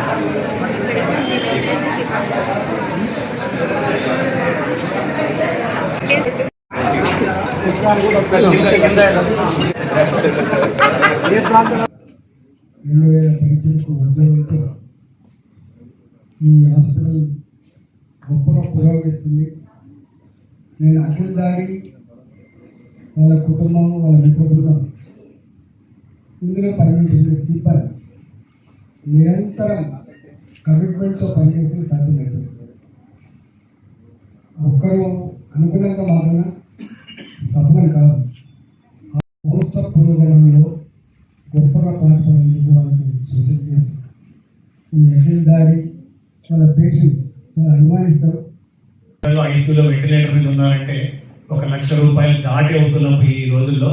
ఈ హాస్పిటల్ గొప్పగా పురోగమిస్తుంది. నేను అఖిల్ దాడి వాళ్ళ కుటుంబం వాళ్ళ మిత్రులు ఇందులో పనిచేసే సిబ్బంది నిరంతరం కమిట్మెంట్తో పనిచేసి సాధ్యమవుతుంది. ఒక్కరు అనుగుణంగా మాత్రం సఫలం కాదు. ప్రభుత్వ పురోగమనంలో గొప్పగా పాల్గొనేందుకు వాళ్ళకి సూచన చేస్తారు. ఈ అఖిల్ దాడి వాళ్ళ పేషెంట్స్ చాలా అభిమానిస్తారు. ఐసీయూలో వెంటిలేటర్ మీద ఉన్నారంటే 1 లక్ష రూపాయలు దాటి అవుతున్నప్పుడు ఈ రోజుల్లో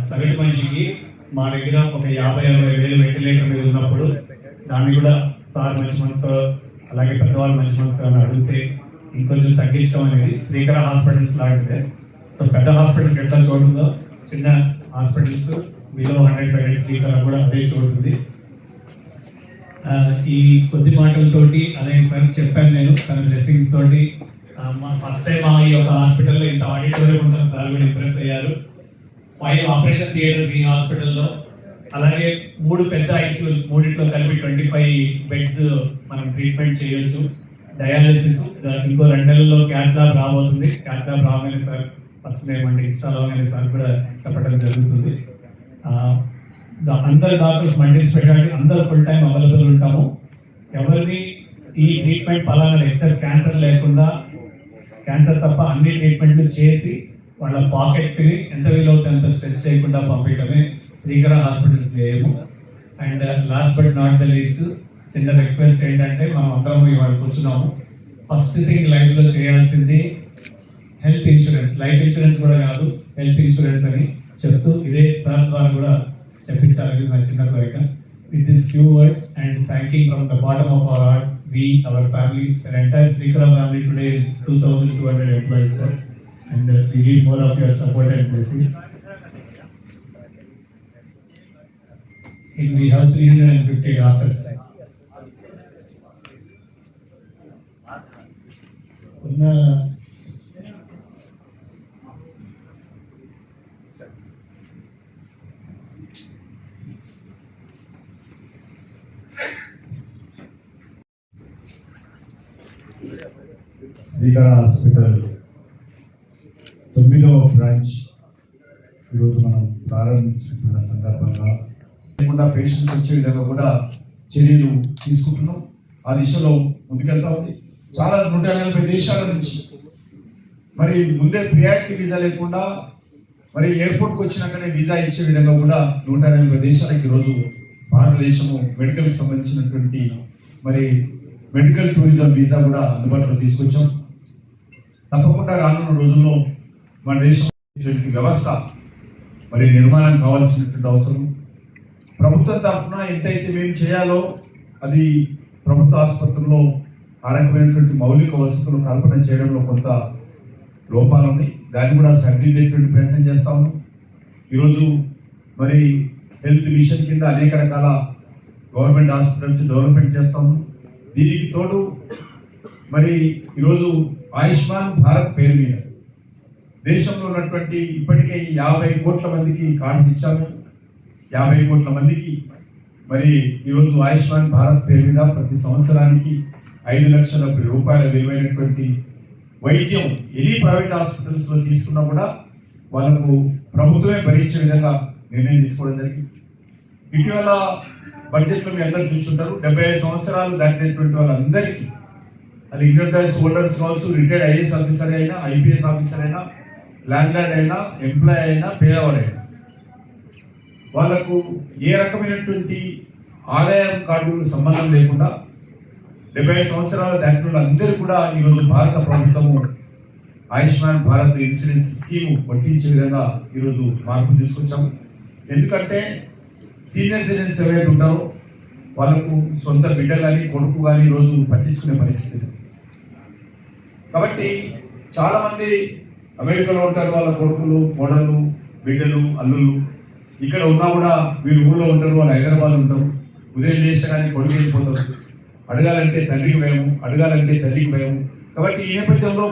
సగటు మనిషికి మా దగ్గర ఒక 50-60 వేలు వెంటిలేటర్ మీద ఉన్నప్పుడు దాన్ని కూడా సార్ మంచి మనసుతో అలాగే పెద్దవాళ్ళు మంచి మనసుతో అడిగితే ఇంకొంచెం తగ్గించడం అనేది శ్రీకర హాస్పిటల్స్ లాంటిదే. సో పెద్ద హాస్పిటల్స్ ఎట్లా చూడుందో చిన్న హాస్పిటల్స్ బిలో 100 బెడ్స్ శ్రీకర కూడా అదే చూడుతుంది. ఈ కొద్ది మాటలతోటి అదే సార్ చెప్పాను నేను తన బ్లెస్సింగ్స్ తోటి ఫస్ట్ టైం ఈ యొక్క హాస్పిటల్లో ఇంత ఆడిటోరియం ఉంటుంది సార్ కూడా ఇంప్రెస్ అయ్యారు. 5 ఆపరేషన్ థియేటర్స్ ఈ హాస్పిటల్లో, అలాగే 3 పెద్ద ఐసీయూ, 3 కలిపి 25 బెడ్స్ మనం ట్రీట్మెంట్ చేయొచ్చు. డయాలసిస్ ఇంకో 2 నెలల్లో క్యాత్ ల్యాబ్ రాబోతుంది. క్యాత్ ల్యాబ్ రాగానే సార్ ఫస్ట్ టైం అంటే ఇన్స్టాల్ అవగానే సార్ కూడా చెప్పడం జరుగుతుంది. అందరు డాక్టర్స్ మల్టీ స్పెషాలిటీ అందరూ ఫుల్ టైం అవైలబుల్ ఉంటాము. ఎవరిని ఈ ట్రీట్మెంట్ పలానా ఎక్సెప్ట్ క్యాన్సర్ లేకుండా, క్యాన్సర్ తప్ప అన్ని ట్రీట్మెంట్లు చేసి వాళ్ళ పాకెట్ని ఎంత వీలవుతుంది అంత స్ట్రెస్ చేయకుండా పంపించడమే శ్రీకర హాస్పిటల్స్ ధ్యేయము. And last but not the least చిన్న రిక్వెస్ట్ ఏంటంటే మనం అందరం ఇవాళ కూర్చున్నాము. ఫస్ట్ థింగ్ లైఫ్లో చేయాల్సింది హెల్త్ ఇన్సూరెన్స్. లైఫ్ ఇన్సూరెన్స్ కూడా కాదు, హెల్త్ ఇన్సూరెన్స్ అని చెప్తూ ఇదే సార్ ద్వారా కూడా చెప్పించాలని నా చిన్న కోరిక. With this few words and thanking from the bottom of our heart, we, our family, the entire Srikara family today is 2,200 employees, sir, and we need more of your support and blessing. And we have 350 doctors. Srikara hospital 9వ branch ఈరోజు మనం ప్రారంభించుకున్న సందర్భంగా లేకుండా patients వచ్చే విధంగా కూడా చర్యలు తీసుకుంటున్నాం. ఆ దిశలో ముందుకెళ్తా ఉంది. చాలా 180 దేశాల నుంచి మరి ముందే ప్రియారిటీ వీసా లేకుండా మరి ఎయిర్పోర్ట్కి వచ్చినాకనే వీసా ఇచ్చే విధంగా కూడా 180 దేశాలకు ఈరోజు భారతదేశము మెడికల్కి సంబంధించినటువంటి మరి మెడికల్ టూరిజం వీసా కూడా అందుబాటులో తీసుకొచ్చాం. తప్పకుండా రానున్న రోజుల్లో మన దేశం వ్యవస్థ మరి నిర్మాణం కావాల్సినటువంటి అవసరం. ప్రభుత్వం తరఫున ఎంతైతే మేము చేయాలో అది ప్రభుత్వ ఆసుపత్రుల్లో ఆ రకమైనటువంటి మౌలిక వసతులు కల్పన చేయడంలో కొంత లోపాలు ఉన్నాయి. దాన్ని కూడా సరిదిద్దేటువంటి ప్రయత్నం చేస్తాము. ఈరోజు మరి హెల్త్ మిషన్ కింద అనేక రకాల గవర్నమెంట్ హాస్పిటల్స్ డెవలప్మెంట్ చేస్తాము. దీనికి తోడు మరి ఈరోజు ఆయుష్మాన్ భారత్ పేరు మీద దేశంలో ఉన్నటువంటి ఇప్పటికే 50 కోట్ల మందికి కార్డ్స్ ఇచ్చాము. 50 కోట్ల మందికి మరి ఈరోజు ఆయుష్మాన్ భారత్ పేరు మీద ప్రతి సంవత్సరానికి 5 లక్షల రూపాయల విలువైనటువంటి వైద్యం ఎనీ ప్రైవేట్ హాస్పిటల్స్లో తీసుకున్నా కూడా వాళ్ళకు ప్రభుత్వమే భరించే విధంగా నిర్ణయం తీసుకోవడం జరిగింది. ఇటీవల బడ్జెట్లో మీ అందరూ చూస్తుంటారు. 75 సంవత్సరాలు దాటినటువంటి వాళ్ళందరికీ, అది ఇంటర్టైజ్ హోల్డర్స్ కావచ్చు, రిటైర్డ్ ఐఏఎస్ ఆఫీసర్ అయినా, ఐపీఎస్ ఆఫీసర్ అయినా, ల్యాండ్ లార్డ్ అయినా, ఎంప్లాయ్ అయినా, పేదవాడైనా వాళ్ళకు ఏ రకమైనటువంటి ఆదాయం కార్డు సంబంధం లేకుండా 75 సంవత్సరాలు దాటిన వాళ్ళందరూ కూడా ఈరోజు భారత ప్రభుత్వము ఆయుష్మాన్ భారత్ ఇన్సూరెన్స్ స్కీమ్ వర్తించే విధంగా ఈరోజు మార్పు తీసుకొచ్చాము. ఎందుకంటే సీనియర్ సిటిజన్స్ ఎవరైతే ఉంటారో వాళ్ళకు సొంత బిడ్డ కానీ కొడుకు కానీ ఈరోజు పట్టించుకునే పరిస్థితి. కాబట్టి చాలామంది అమెరికాలో ఉంటారు, వాళ్ళ కొడుకులు, కోడలు, బిడ్డలు, అల్లుళ్ళు ఇక్కడ ఉన్నా కూడా వీళ్ళు ఊళ్ళో ఉంటారు, వాళ్ళు హైదరాబాద్ ఉంటారు. ఉదయం లేస్తే కానీ కొడుకు వెళ్ళిపోతారు, అడగాలంటే తండ్రికి భయం, అడగాలంటే తల్లికి భయం. కాబట్టి ఈ నేపథ్యంలో